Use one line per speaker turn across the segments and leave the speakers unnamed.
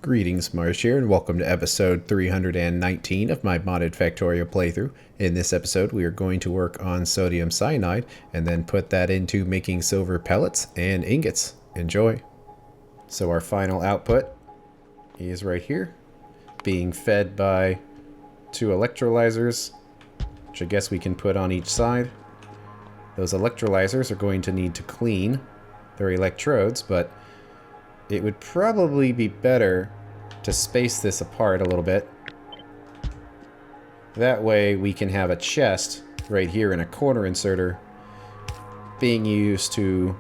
Greetings, Marsh here, and welcome to episode 319 of my modded Factorio playthrough. In this episode, we are going to work on sodium cyanide and then put that into making silver pellets and ingots. Enjoy! So our final output is right here, being fed by two electrolyzers, which I guess we can put on each side. Those electrolyzers are going to need to clean their electrodes, but it would probably be better to space this apart a little bit. That way we can have a chest right here in a corner inserter being used to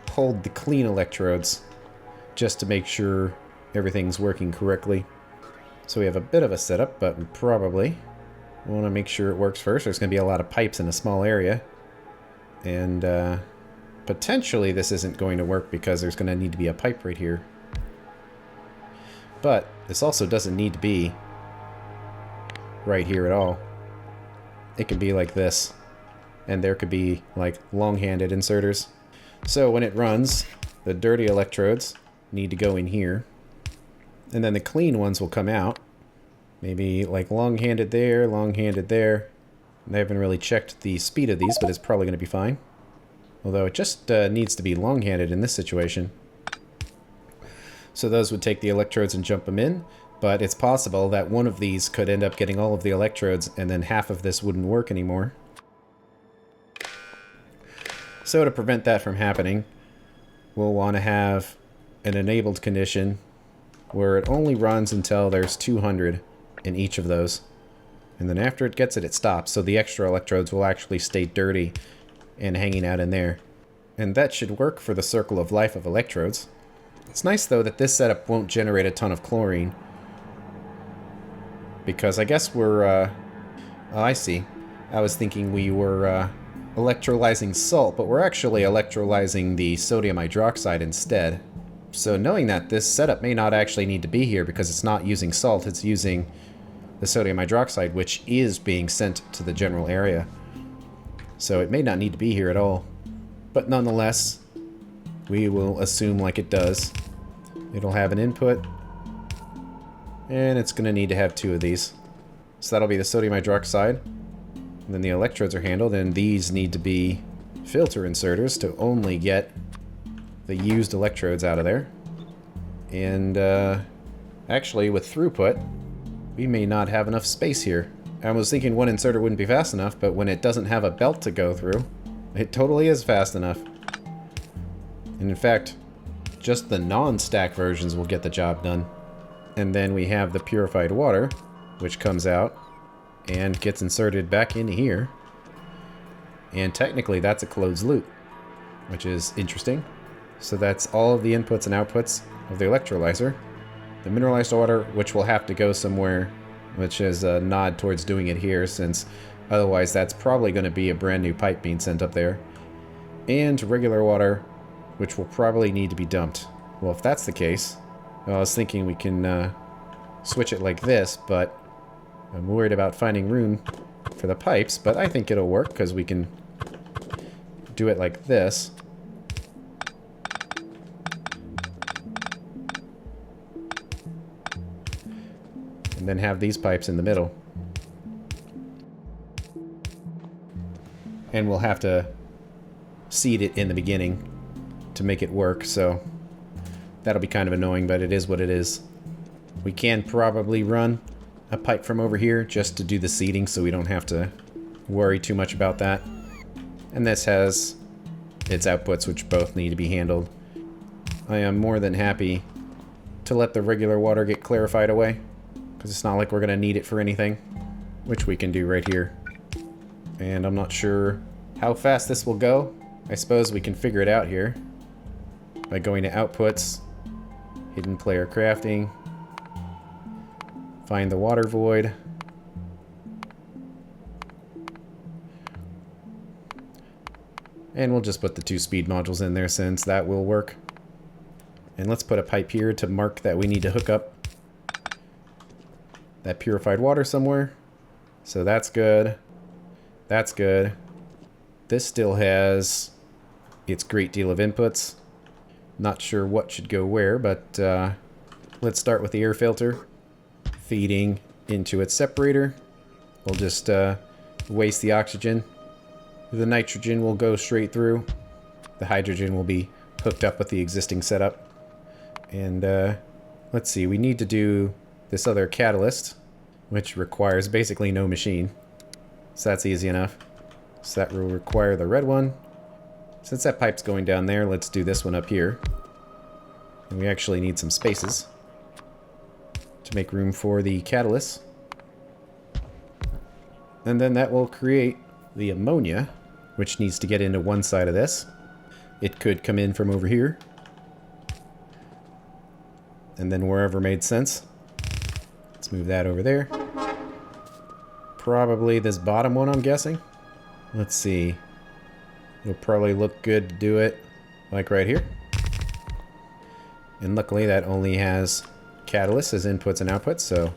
hold the clean electrodes just to make sure everything's working correctly. So we have a bit of a setup, but we probably want to make sure it works first. There's going to be a lot of pipes in a small area, and potentially this isn't going to work because there's going to need to be a pipe right here. But this also doesn't need to be right here at all. It can be like this, and there could be like long-handed inserters. So when it runs, the dirty electrodes need to go in here, and then the clean ones will come out. Maybe like long-handed there, long-handed there. I haven't really checked the speed of these, but it's probably going to be fine. Although it just needs to be long-handed in this situation. So those would take the electrodes and jump them in, but it's possible that one of these could end up getting all of the electrodes and then half of this wouldn't work anymore. So to prevent that from happening, we'll want to have an enabled condition where it only runs until there's 200 in each of those. And then after it gets it, it stops, so the extra electrodes will actually stay dirty and hanging out in there. And that should work for the circle of life of electrodes. It's nice though that this setup won't generate a ton of chlorine, because I guess we're oh, I see. I was thinking we were electrolyzing salt, but we're actually electrolyzing the sodium hydroxide instead. So knowing that, this setup may not actually need to be here because it's not using salt, it's using the sodium hydroxide, which is being sent to the general area. So it may not need to be here at all. But nonetheless, we will assume like it does. It'll have an input, and it's going to need to have two of these. So that'll be the sodium hydroxide. And then the electrodes are handled, and these need to be filter inserters to only get the used electrodes out of there. And actually, with throughput, we may not have enough space here. I was thinking one inserter wouldn't be fast enough, but when it doesn't have a belt to go through, it totally is fast enough. And in fact, just the non-stack versions will get the job done. And then we have the purified water, which comes out and gets inserted back into here. And technically that's a closed loop, which is interesting. So that's all of the inputs and outputs of the electrolyzer. The mineralized water, which will have to go somewhere, which is a nod towards doing it here, since otherwise that's probably going to be a brand new pipe being sent up there. And regular water, which will probably need to be dumped. Well, if that's the case, well, I was thinking we can switch it like this, but I'm worried about finding room for the pipes, but I think it'll work because we can do it like this. And then have these pipes in the middle. And we'll have to seed it in the beginning to make it work, so that'll be kind of annoying, but it is what it is. We can probably run a pipe from over here just to do the seeding, so we don't have to worry too much about that. And this has its outputs, which both need to be handled. I am more than happy to let the regular water get clarified away, because it's not like we're going to need it for anything, which we can do right here. And I'm not sure how fast this will go. I suppose we can figure it out here by going to outputs, hidden player crafting, find the water void, and we'll just put the two speed modules in there since that will work. And let's put a pipe here to mark that we need to hook up that purified water somewhere. So that's good. That's good. This still has its great deal of inputs. Not sure what should go where, but let's start with the air filter feeding into its separator. We'll just waste the oxygen. The nitrogen will go straight through. The hydrogen will be hooked up with the existing setup. And let's see, we need to do this other catalyst, which requires basically no machine. So that's easy enough. So that will require the red one. Since that pipe's going down there, let's do this one up here. And we actually need some spaces to make room for the catalyst. And then that will create the ammonia, which needs to get into one side of this. It could come in from over here. And then wherever made sense. Let's move that over there. Probably this bottom one, I'm guessing. Let's see. It'll probably look good to do it like right here. And luckily that only has catalysts as inputs and outputs, so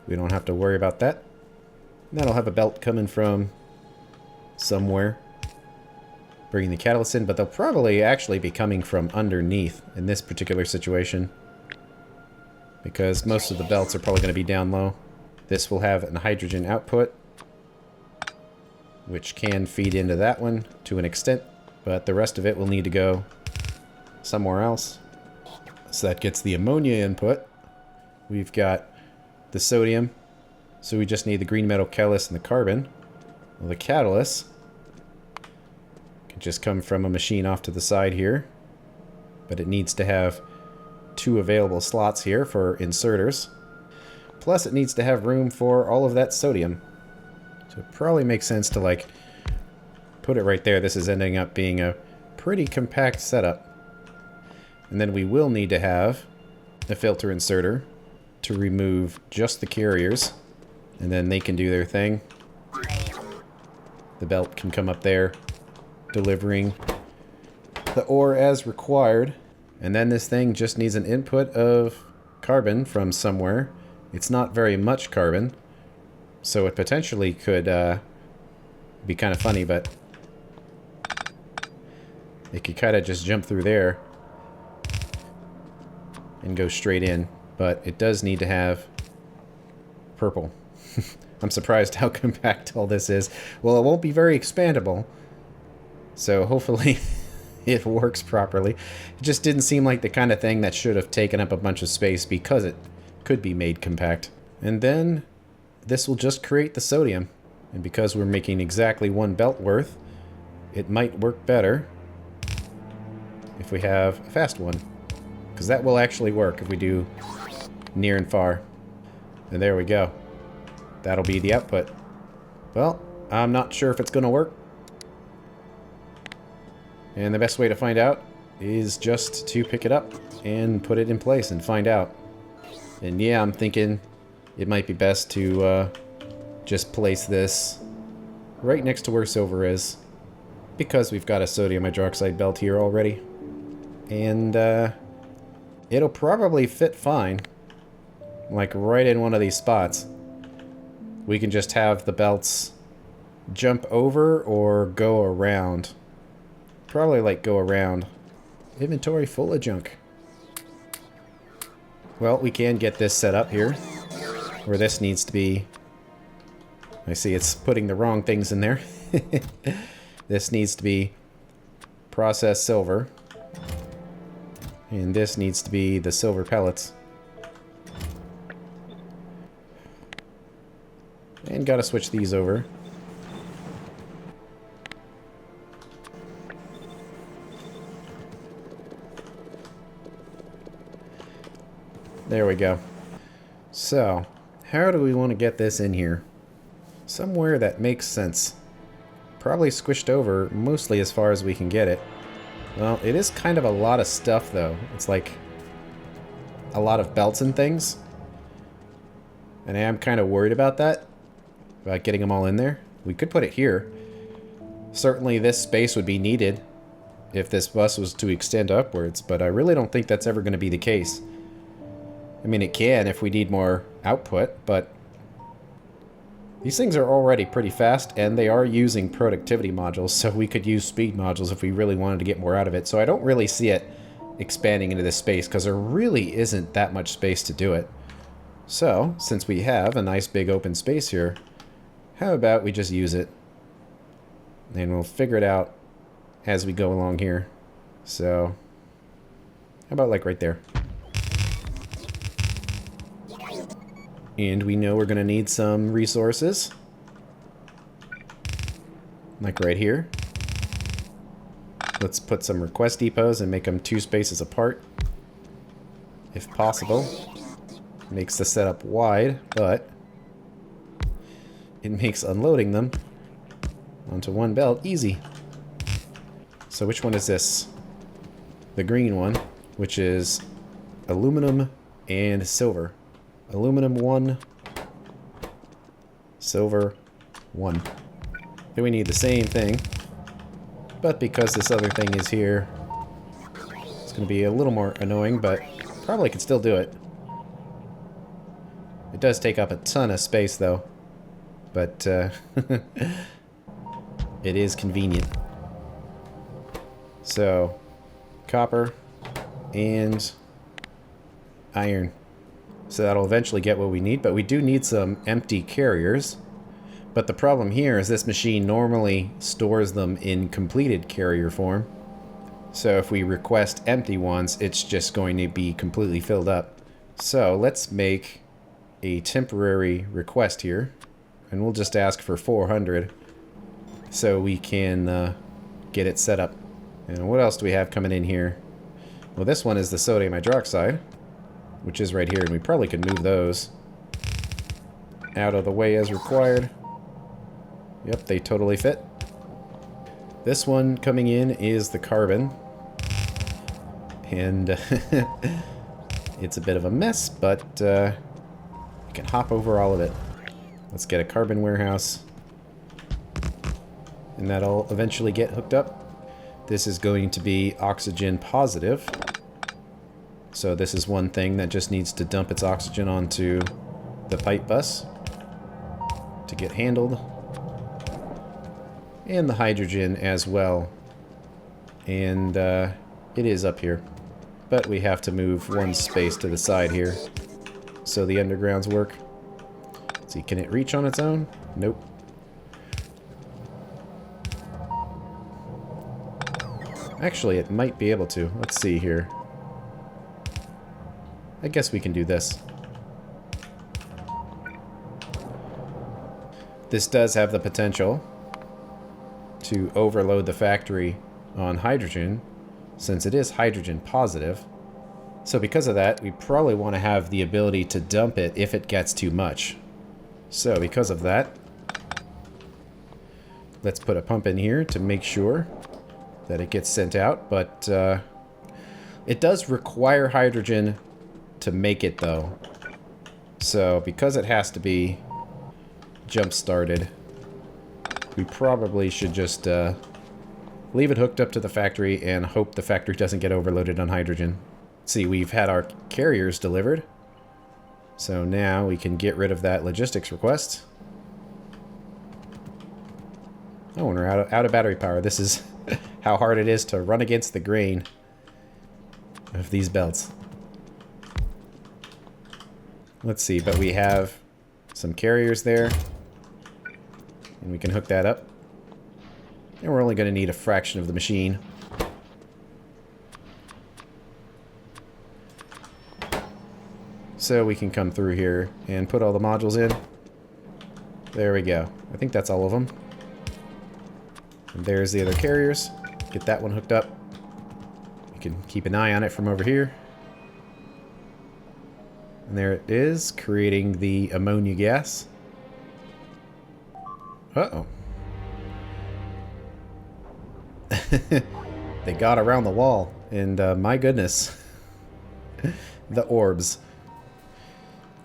we don't have to worry about that. And that'll have a belt coming from somewhere, bringing the catalyst in, but they'll probably actually be coming from underneath in this particular situation, because most of the belts are probably going to be down low. This will have a hydrogen output, which can feed into that one to an extent, but the rest of it will need to go somewhere else. So that gets the ammonia input. We've got the sodium, so we just need the green metal catalyst and the carbon. Well, the catalyst can just come from a machine off to the side here, but it needs to have 2 available slots here for inserters. Plus it needs to have room for all of that sodium. So it probably makes sense to like put it right there. This is ending up being a pretty compact setup. And then we will need to have a filter inserter to remove just the carriers, and then they can do their thing. The belt can come up there, delivering the ore as required. And then this thing just needs an input of carbon from somewhere. It's not very much carbon, so it potentially could be kind of funny, but it could kind of just jump through there and go straight in. But it does need to have purple. I'm surprised how compact all this is. Well, it won't be very expandable, so hopefully it works properly. It just didn't seem like the kind of thing that should have taken up a bunch of space because it could be made compact. And then this will just create the sodium. And because we're making exactly 1 belt worth, it might work better if we have a fast one. Because that will actually work if we do near and far. And there we go. That'll be the output. Well, I'm not sure if it's going to work. And the best way to find out is just to pick it up and put it in place and find out. And yeah, I'm thinking it might be best to just place this right next to where silver is, because we've got a sodium hydroxide belt here already. And it'll probably fit fine, like right in one of these spots. We can just have the belts jump over or go around. Probably like go around. Inventory full of junk. Well, we can get this set up here, where this needs to be. I see it's putting the wrong things in there. This needs to be processed silver. And this needs to be the silver pellets. And gotta switch these over. There we go. So, how do we want to get this in here? Somewhere that makes sense. Probably squished over, mostly as far as we can get it. Well, it is kind of a lot of stuff, though. It's like a lot of belts and things. And I am kind of worried about that. About getting them all in there. We could put it here. Certainly this space would be needed if this bus was to extend upwards, but I really don't think that's ever going to be the case. I mean, it can if we need more output, but these things are already pretty fast, and they are using productivity modules, so we could use speed modules if we really wanted to get more out of it. So I don't really see it expanding into this space because there really isn't that much space to do it. So, since we have a nice big open space here, how about we just use it? And we'll figure it out as we go along here. So, how about like right there? And we know we're going to need some resources. Like right here. Let's put some request depots and make them 2 spaces apart. If possible. Makes the setup wide, but it makes unloading them onto one belt easy. So which one is this? The green one, which is aluminum and silver. Aluminum 1, silver 1. Then we need the same thing, but because this other thing is here, it's going to be a little more annoying, but probably could still do it. It does take up a ton of space though, but it is convenient. So, copper and iron. So that'll eventually get what we need, but we do need some empty carriers. But the problem here is this machine normally stores them in completed carrier form. So if we request empty ones, it's just going to be completely filled up. So let's make a temporary request here, and we'll just ask for 400 so we can get it set up. And what else do we have coming in here? Well, this one is the sodium hydroxide, which is right here, and we probably could move those out of the way as required. Yep, they totally fit. This one coming in is the carbon, and it's a bit of a mess, but we can hop over all of it. Let's get a carbon warehouse, and that'll eventually get hooked up. This is going to be oxygen positive. So this is one thing that just needs to dump its oxygen onto the pipe bus to get handled. And the hydrogen as well. And it is up here. But we have to move one space to the side here so the undergrounds work. Let's see, can it reach on its own? Nope. Actually, it might be able to. Let's see here. I guess we can do this. This does have the potential to overload the factory on hydrogen, since it is hydrogen positive. So because of that, we probably want to have the ability to dump it if it gets too much. So because of that, let's put a pump in here to make sure that it gets sent out, but it does require hydrogen to make it though. So because it has to be jump started, we probably should just leave it hooked up to the factory and hope the factory doesn't get overloaded on hydrogen. See, we've had our carriers delivered, so now we can get rid of that logistics request. Oh, and we're out of battery power. This is how hard it is to run against the grain of these belts. Let's see, but we have some carriers there, and we can hook that up. And we're only going to need a fraction of the machine. So we can come through here and put all the modules in. There we go. I think that's all of them. And there's the other carriers. Get that one hooked up. You can keep an eye on it from over here. And there it is, creating the ammonia gas. Uh-oh. They got around the wall, and my goodness. The orbs.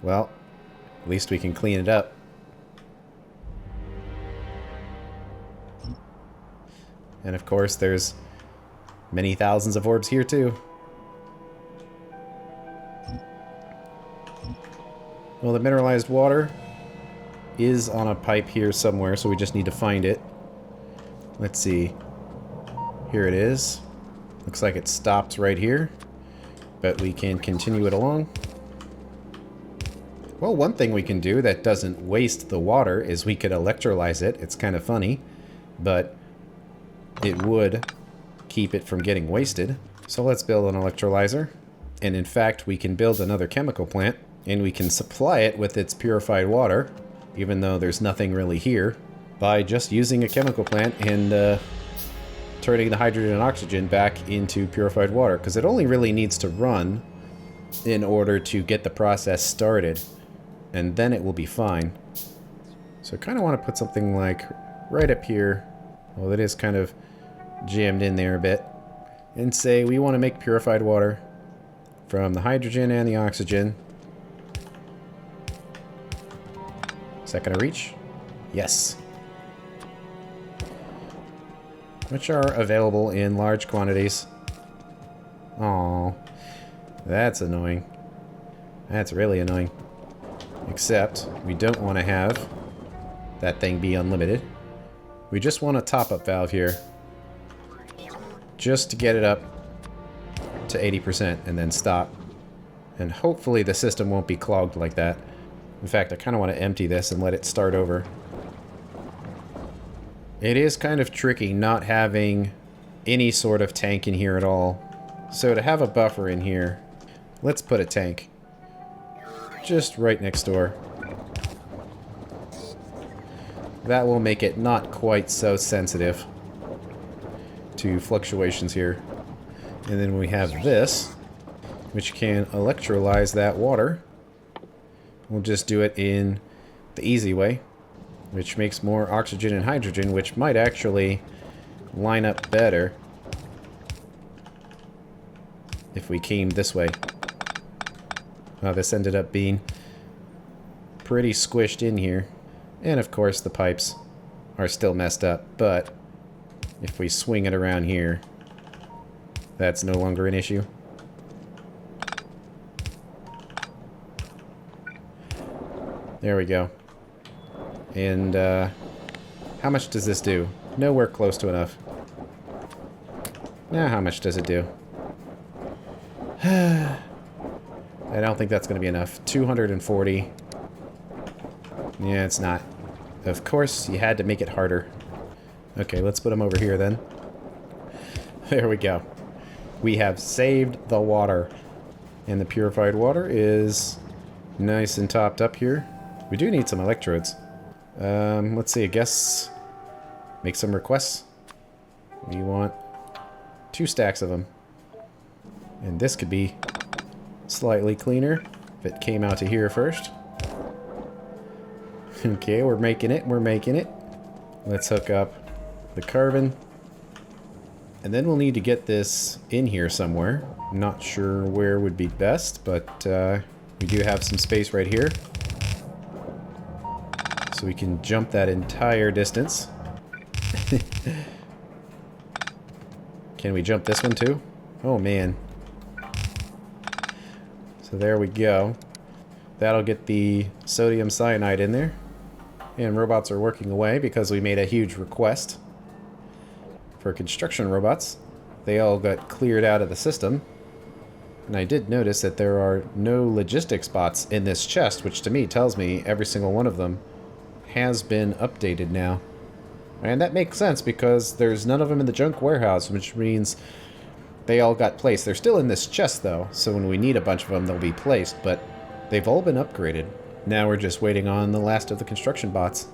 Well, at least we can clean it up. And of course, there's many thousands of orbs here too. Well, the mineralized water is on a pipe here somewhere, so we just need to find it. Let's see. Here it is. Looks like it stops right here. but we can continue it along. Well, one thing we can do that doesn't waste the water is we could electrolyze it. It's kind of funny, but it would keep it from getting wasted. So let's build an electrolyzer. And in fact, we can build another chemical plant, and we can supply it with its purified water, even though there's nothing really here, by just using a chemical plant and turning the hydrogen and oxygen back into purified water, because it only really needs to run in order to get the process started, and then it will be fine. So I kind of want to put something like right up here. Well, it is kind of jammed in there a bit. And say we want to make purified water from the hydrogen and the oxygen. Is that going to reach? Yes. Which are available in large quantities. Oh, that's annoying. That's really annoying. Except we don't want to have that thing be unlimited. We just want a top-up valve here, just to get it up to 80% and then stop. And hopefully the system won't be clogged like that. In fact, I kind of want to empty this and let it start over. It is kind of tricky not having any sort of tank in here at all. So to have a buffer in here, let's put a tank just right next door. That will make it not quite so sensitive to fluctuations here. And then we have this, which can electrolyze that water. We'll just do it in the easy way, which makes more oxygen and hydrogen, which might actually line up better if we came this way. This ended up being pretty squished in here. And of course the pipes are still messed up, but if we swing it around here, that's no longer an issue. There we go. And how much does this do? Nowhere close to enough. Now how much does it do? I don't think that's going to be enough. 240. Yeah, it's not. Of course, you had to make it harder. Okay, let's put them over here then. There we go. We have saved the water. And the purified water is nice and topped up here. We do need some electrodes. Let's see, I guess make some requests. We want 2 stacks of them. And this could be slightly cleaner if it came out to here first. Okay, we're making it, we're making it. Let's hook up the carbon. And then we'll need to get this in here somewhere. I'm not sure where would be best, but we do have some space right here. So we can jump that entire distance. Can we jump this one too? Oh man. So there we go. That'll get the sodium cyanide in there. And robots are working away because we made a huge request for construction robots. They all got cleared out of the system. And I did notice that there are no logistics bots in this chest, which to me tells me every single one of them has been updated now. And that makes sense because there's none of them in the junk warehouse, which means they all got placed. They're still in this chest though, so when we need a bunch of them they'll be placed, but they've all been upgraded. Now we're just waiting on the last of the construction bots.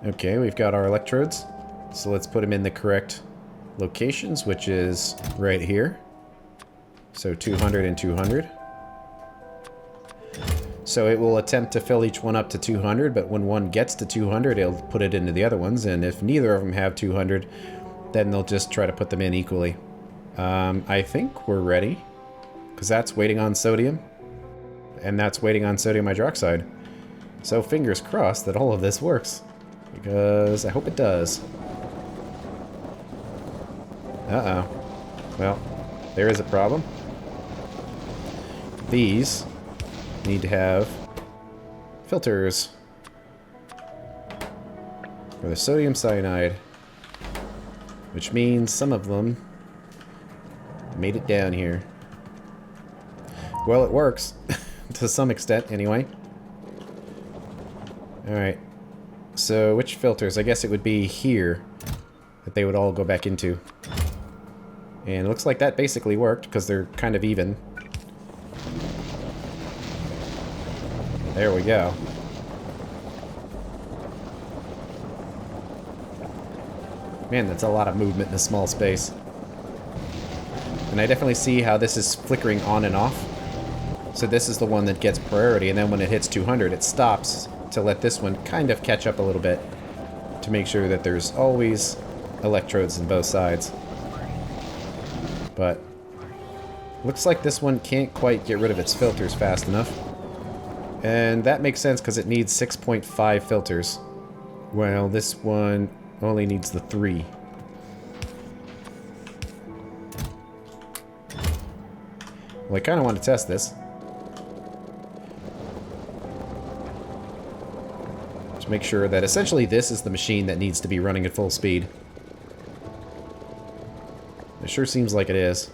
Okay, we've got our electrodes. So let's put them in the correct locations, which is right here. So 200 and 200. So it will attempt to fill each one up to 200, but when one gets to 200, it'll put it into the other ones, and if neither of them have 200, then they'll just try to put them in equally. I think we're ready, because that's waiting on sodium, and that's waiting on sodium hydroxide. So fingers crossed that all of this works, because I hope it does. Uh-oh. Well, there is a problem. These need to have filters for the sodium cyanide, which means some of them made it down here. Well, it works. To some extent, anyway. Alright. So, which filters? I guess it would be here that they would all go back into. And it looks like that basically worked, because they're kind of even. There we go. Man, that's a lot of movement in a small space. And I definitely see how this is flickering on and off. So this is the one that gets priority, and then when it hits 200, it stops to let this one kind of catch up a little bit to make sure that there's always electrodes in both sides. But looks like this one can't quite get rid of its filters fast enough. And that makes sense because it needs 6.5 filters. Well, this one only needs the 3. Well, I kind of want to test this. To make sure that essentially this is the machine that needs to be running at full speed. It sure seems like it is.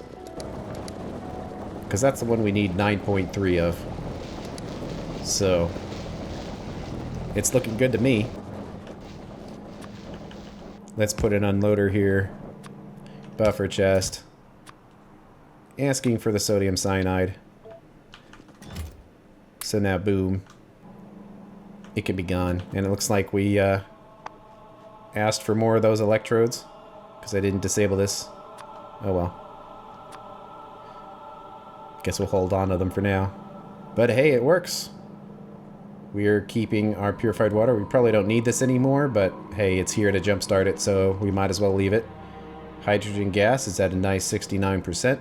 Because that's the one we need 9.3 of. So, it's looking good to me. Let's put an unloader here. Buffer chest. Asking for the sodium cyanide. So now, boom. It can be gone. And it looks like we asked for more of those electrodes. Because I didn't disable this. Oh well. Guess we'll hold on to them for now. But hey, it works. We are keeping our purified water. We probably don't need this anymore, but hey, it's here to jumpstart it, so we might as well leave it. Hydrogen gas is at a nice 69%.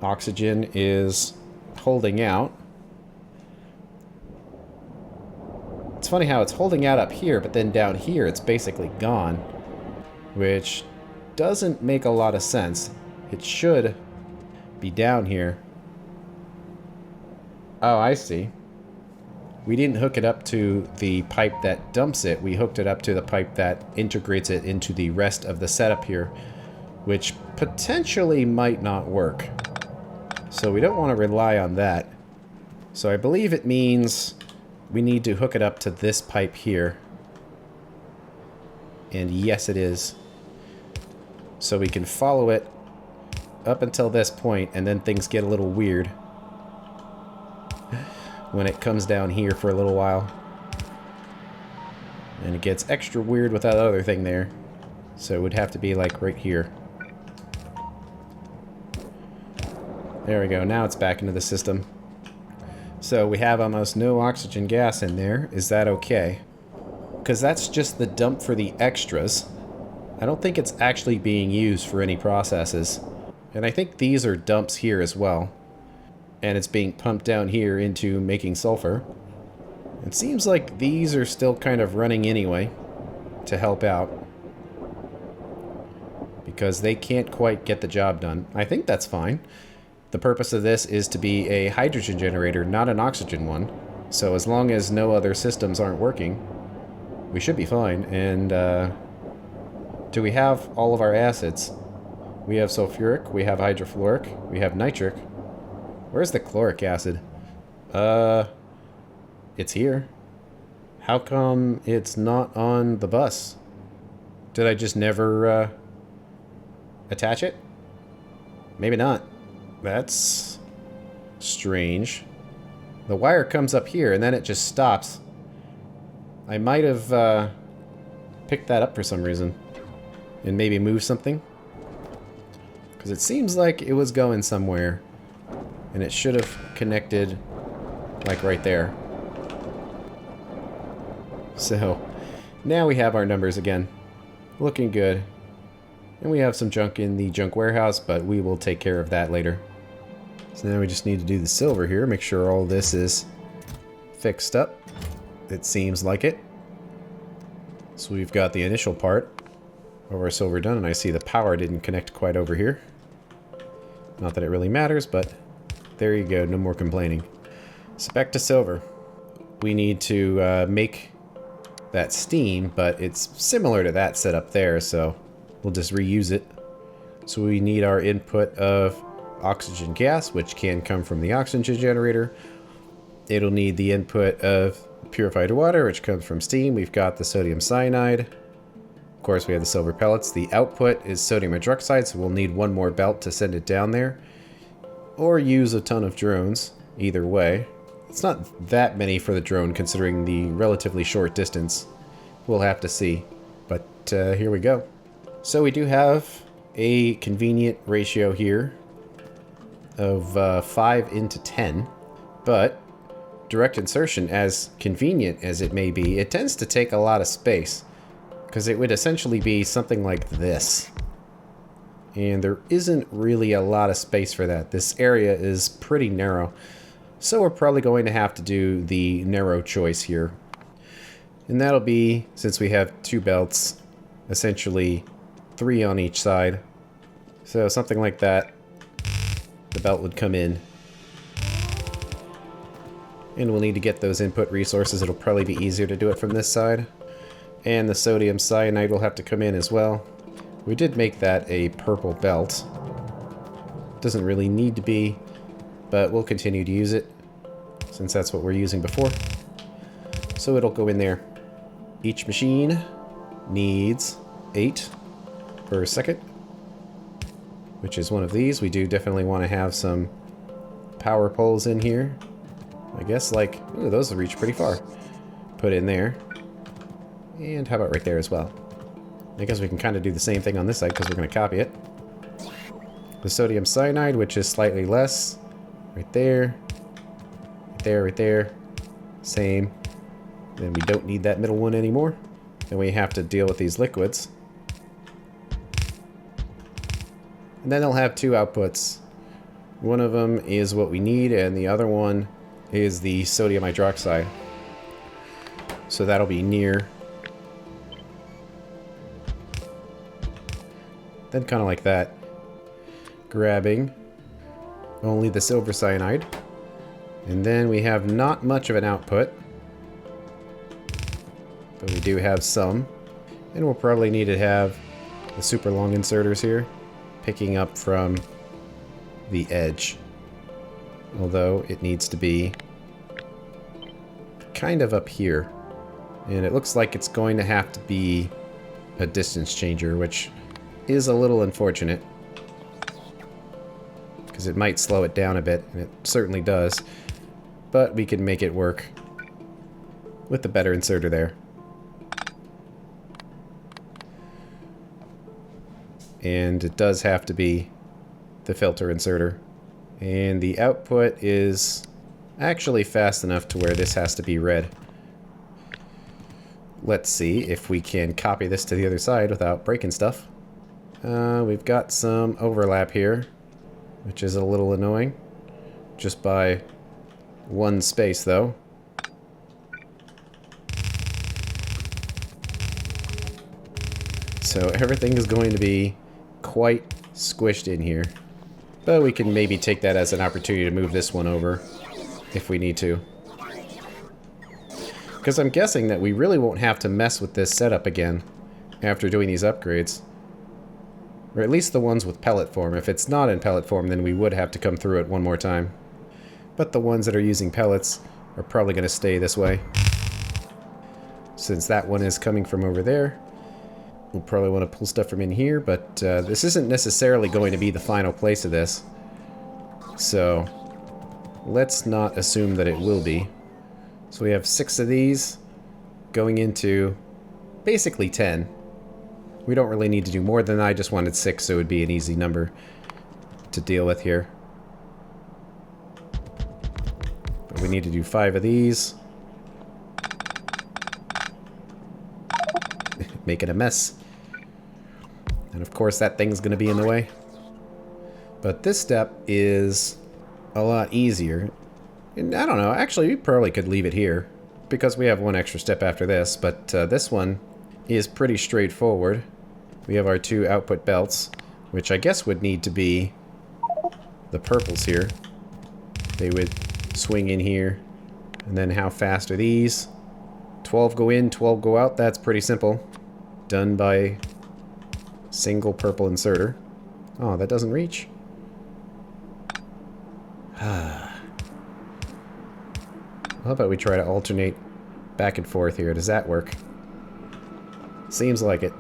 Oxygen is holding out. It's funny how it's holding out up here, but then down here it's basically gone. Which doesn't make a lot of sense. It should be down here. Oh, I see. We didn't hook it up to the pipe that dumps it. We hooked it up to the pipe that integrates it into the rest of the setup here, which potentially might not work. So we don't want to rely on that. So I believe it means we need to hook it up to this pipe here. And yes, it is. So we can follow it up until this point, and then things get a little weird when it comes down here for a little while. And it gets extra weird with that other thing there. So it would have to be like right here. There we go, now it's back into the system. So we have almost no oxygen gas in there. Is that okay? Because that's just the dump for the extras. I don't think it's actually being used for any processes. And I think these are dumps here as well. And it's being pumped down here into making sulfur. It seems like these are still kind of running anyway to help out. Because they can't quite get the job done. I think that's fine. The purpose of this is to be a hydrogen generator, not an oxygen one. So as long as no other systems aren't working, we should be fine. And do we have all of our acids? We have sulfuric, we have hydrofluoric, we have nitric. Where's the chloric acid? It's here. How come it's not on the bus? Did I just never attach it? Maybe not. That's strange. The wire comes up here and then it just stops. I might have picked that up for some reason. And maybe moved something. Because it seems like it was going somewhere. And it should have connected like right there. So now we have our numbers again. Looking good. And we have some junk in the junk warehouse, but we will take care of that later. So now we just need to do the silver here. Make sure all this is fixed up. It seems like it. So we've got the initial part of our silver done, and I see the power didn't connect quite over here. Not that it really matters, but there you go. No more complaining. So back to silver. We need to make that steam, but it's similar to that setup there, so we'll just reuse it. So we need our input of oxygen gas, which can come from the oxygen generator. It'll need the input of purified water, which comes from steam. We've got the sodium cyanide. Of course, we have the silver pellets. The output is sodium hydroxide, so we'll need one more belt to send it down there. Or use a ton of drones. Either way. It's not that many for the drone, considering the relatively short distance. We'll have to see. But here we go. So we do have a convenient ratio here of 5:10. But direct insertion, as convenient as it may be, it tends to take a lot of space. Because it would essentially be something like this. And there isn't really a lot of space for that. This area is pretty narrow. So we're probably going to have to do the narrow choice here. And that'll be, since we have two belts, essentially 3 on each side. So something like that. The belt would come in. And we'll need to get those input resources. It'll probably be easier to do it from this side. And the sodium cyanide will have to come in as well. We did make that a purple belt. Doesn't really need to be, but we'll continue to use it, since that's what we're using before. So it'll go in there. Each machine needs 8 per second, which is one of these. We do definitely want to have some power poles in here. I guess, like, ooh, those will reach pretty far. Put in there. And how about right there as well? I guess we can kind of do the same thing on this side because we're going to copy it. The sodium cyanide, which is slightly less. Right there. Right there, right there. Same. Then we don't need that middle one anymore. Then we have to deal with these liquids. And then they'll have 2 outputs. One of them is what we need, and the other one is the sodium hydroxide. So that'll be near. Then kind of like that. Grabbing only the silver cyanide. And then we have not much of an output. But we do have some. And we'll probably need to have the super long inserters here. Picking up from the edge. Although it needs to be kind of up here. And it looks like it's going to have to be a distance changer, which is a little unfortunate. Because it might slow it down a bit, and it certainly does. But we can make it work with the better inserter there. And it does have to be the filter inserter. And the output is actually fast enough to where this has to be red. Let's see if we can copy this to the other side without breaking stuff. We've got some overlap here, which is a little annoying. Just by 1 space, though. So everything is going to be quite squished in here. But we can maybe take that as an opportunity to move this one over if we need to. Because I'm guessing that we really won't have to mess with this setup again after doing these upgrades. Or at least the ones with pellet form. If it's not in pellet form, then we would have to come through it one more time. But the ones that are using pellets are probably going to stay this way. Since that one is coming from over there, we'll probably want to pull stuff from in here, but this isn't necessarily going to be the final place of this. So let's not assume that it will be. So we have 6 of these going into basically 10. We don't really need to do more than that. I just wanted 6, so it would be an easy number to deal with here. But we need to do 5 of these. Making a mess. And of course that thing's going to be in the way. But this step is a lot easier. And I don't know, actually we probably could leave it here, because we have 1 extra step after this, but this one is pretty straightforward. We have our 2 output belts, which I guess would need to be the purples here. They would swing in here. And then how fast are these? 12 go in, 12 go out. That's pretty simple. Done by single purple inserter. Oh, that doesn't reach. How about we try to alternate back and forth here? Does that work? Seems like it.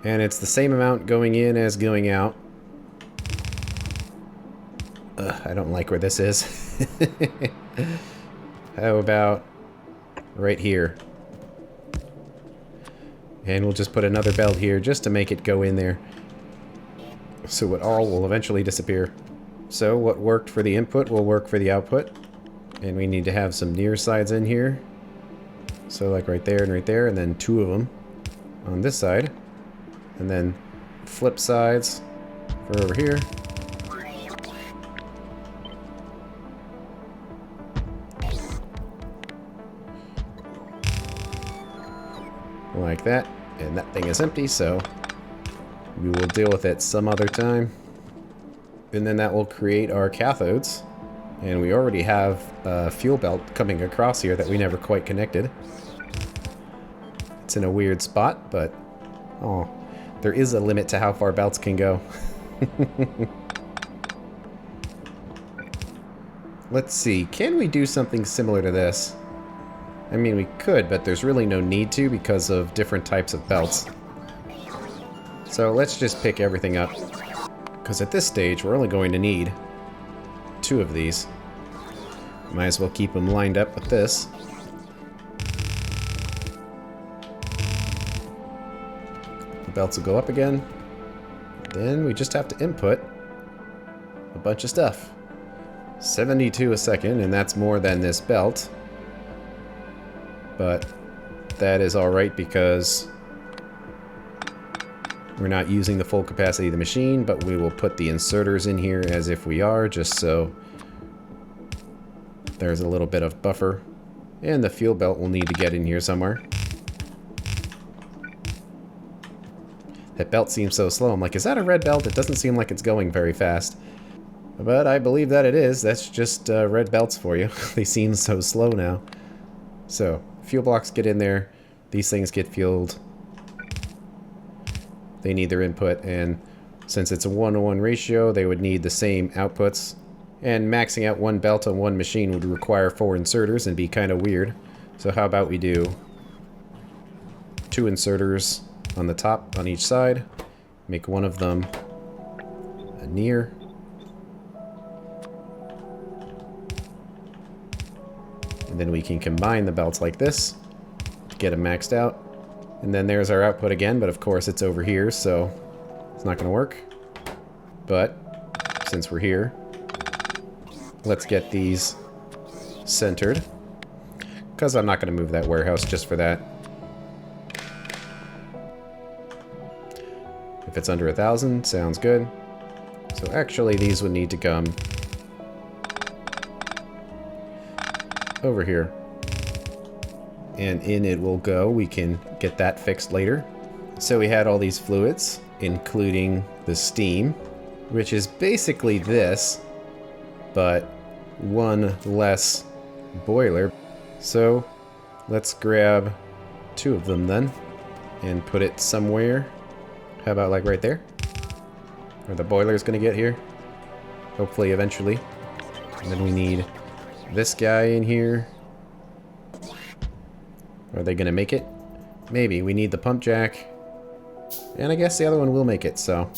And it's the same amount going in as going out. I don't like where this is. How about right here? And we'll just put another belt here just to make it go in there. So it all will eventually disappear. So what worked for the input will work for the output. And we need to have some near sides in here. So like right there, and then two of them on this side. And then flip sides for over here. Like that. And that thing is empty, so we will deal with it some other time. And then that will create our cathodes. And we already have a fuel belt coming across here that we never quite connected. It's in a weird spot, but oh, there is a limit to how far belts can go. Let's see, can we do something similar to this? I mean, we could, but there's really no need to because of different types of belts. So let's just pick everything up. Because at this stage, we're only going to need 2 of these. Might as well keep them lined up with this. The belts will go up again. Then we just have to input a bunch of stuff. 72 a second, and that's more than this belt. But that is alright because we're not using the full capacity of the machine, but we will put the inserters in here as if we are, just so there's a little bit of buffer. And the fuel belt will need to get in here somewhere. That belt seems so slow. I'm like, is that a red belt? It doesn't seem like it's going very fast. But I believe that it is. That's just red belts for you. They seem so slow now. So, fuel blocks get in there. These things get fueled. They need their input, and since it's a 1-to-1 ratio, they would need the same outputs. And maxing out one belt on one machine would require 4 inserters and be kind of weird. So how about we do 2 inserters on the top on each side. Make one of them a near. And then we can combine the belts like this to get them maxed out. And then there's our output again, but of course it's over here, so it's not going to work. But since we're here, let's get these centered. Because I'm not going to move that warehouse just for that. If it's under 1,000, sounds good. So actually these would need to come over here. And in it will go. We can get that fixed later. So we had all these fluids, including the steam, which is basically this, but one less boiler. So let's grab 2 of them then and put it somewhere. How about like right there? Where the boiler's gonna get here. Hopefully eventually. And then we need this guy in here. Are they gonna make it? Maybe. We need the pump jack. And I guess the other one will make it, so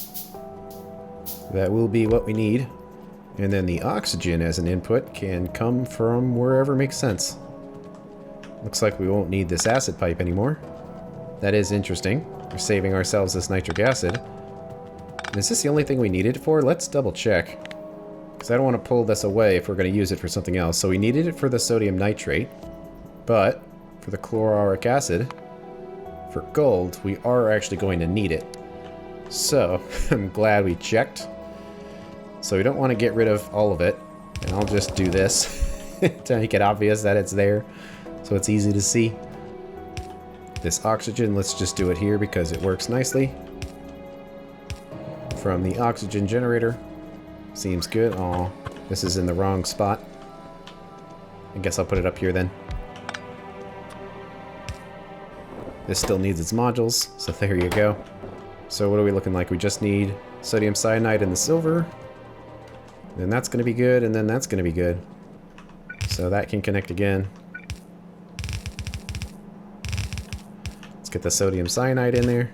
that will be what we need. And then the oxygen as an input can come from wherever makes sense. Looks like we won't need this acid pipe anymore. That is interesting. We're saving ourselves this nitric acid. And is this the only thing we need it for? Let's double check. Because I don't want to pull this away if we're going to use it for something else. So we needed it for the sodium nitrate. But for the chloruric acid, for gold, we are actually going to need it. So I'm glad we checked. So we don't want to get rid of all of it. And I'll just do this to make it obvious that it's there. So it's easy to see. This oxygen, let's just do it here because it works nicely. From the oxygen generator. Seems good. Oh, this is in the wrong spot. I guess I'll put it up here then. This still needs its modules, so there you go. So what are we looking like? We just need sodium cyanide and the silver. Then that's going to be good, and then that's going to be good. So that can connect again. Let's get the sodium cyanide in there.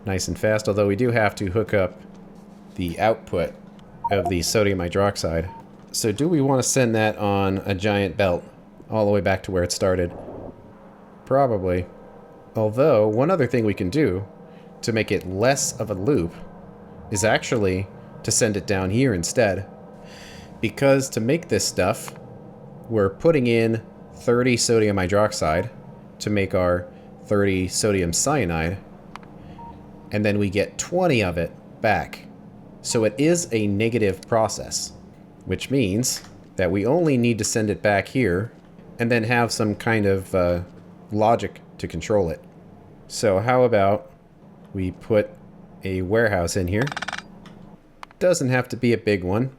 Nice and fast, although we do have to hook up the output of the sodium hydroxide. So do we want to send that on a giant belt all the way back to where it started? Probably. Although, one other thing we can do to make it less of a loop is actually to send it down here instead. Because to make this stuff, we're putting in 30 sodium hydroxide to make our 30 sodium cyanide, and then we get 20 of it back. So it is a negative process, which means that we only need to send it back here and then have some kind of logic to control it. So how about we put a warehouse in here? Doesn't have to be a big one,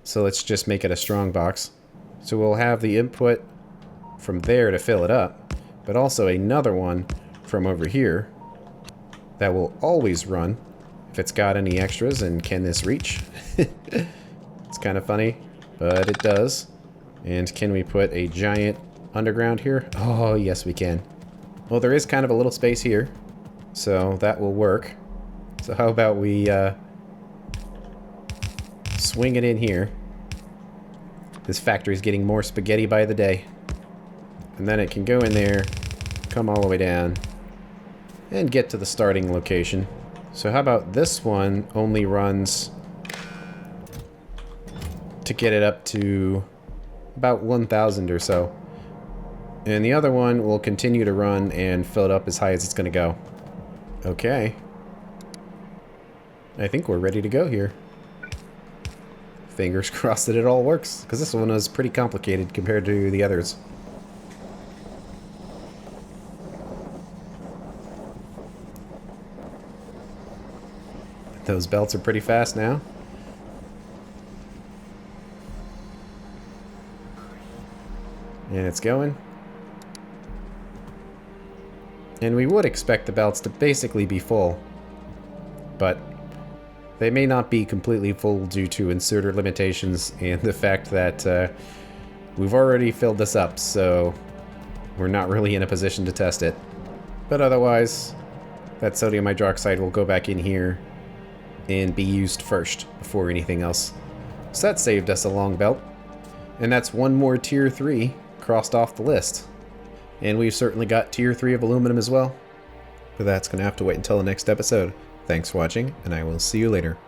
so let's just make it a strong box. So we'll have the input from there to fill it up, but also another one from over here that will always run if it's got any extras. And can this reach? It's kind of funny, but it does. And can we put a giant underground here? Oh, yes we can. Well, there is kind of a little space here, so that will work. So how about we swing it in here. This factory's getting more spaghetti by the day. And then it can go in there, come all the way down, and get to the starting location. So how about this one only runs to get it up to about 1,000 or so. And the other one will continue to run and fill it up as high as it's going to go. Okay. I think we're ready to go here. Fingers crossed that it all works, because this one is pretty complicated compared to the others. Those belts are pretty fast now. And it's going. And we would expect the belts to basically be full, but they may not be completely full due to inserter limitations and the fact that we've already filled this up, so we're not really in a position to test it. But otherwise, that sodium hydroxide will go back in here and be used first before anything else. So that saved us a long belt. And that's one more tier 3 crossed off the list. And we've certainly got tier 3 of aluminum as well. But that's going to have to wait until the next episode. Thanks for watching, and I will see you later.